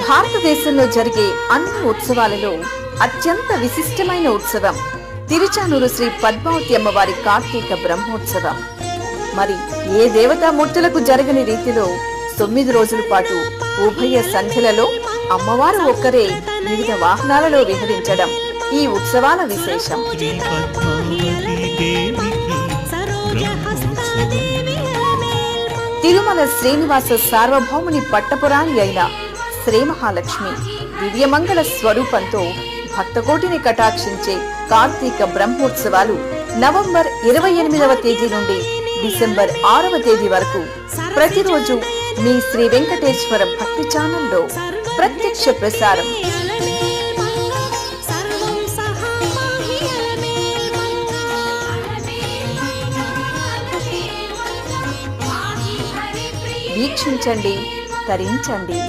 భారతదేశంలో జరిగే అన్ని ఉత్సవాలలో అత్యంత విశిష్టమైన ఉత్సవం తిరుచానూరు శ్రీ పద్మావతి అమ్మవారి కార్తీక బ్రహ్మోత్సవం. మరి ఏ దేవతామూర్తులకు జరగని రీతిలో 9 రోజుల పాటు ఉభయ సంధ్యలలో అమ్మవారు ఒక్కరే వివిధ వాహనాలలో విహరించడం ఈ ఉత్సవాల విశేషం. తిరుమల శ్రీనివాస సార్వభౌముని పట్టపురాణి అయిన శ్రీ మహాలక్ష్మి దివ్యమంగళ స్వరూపంతో భక్తకోటిని కటాక్షించే కార్తీక బ్రహ్మోత్సవాలు నవంబర్ 28వ తేదీ నుండి డిసెంబర్ 6వ తేదీ వరకు ప్రతిరోజు మీ శ్రీ వెంకటేశ్వర భక్తి ఛానల్లో ప్రత్యక్ష ప్రసారం. వీక్షించండి, తరించండి.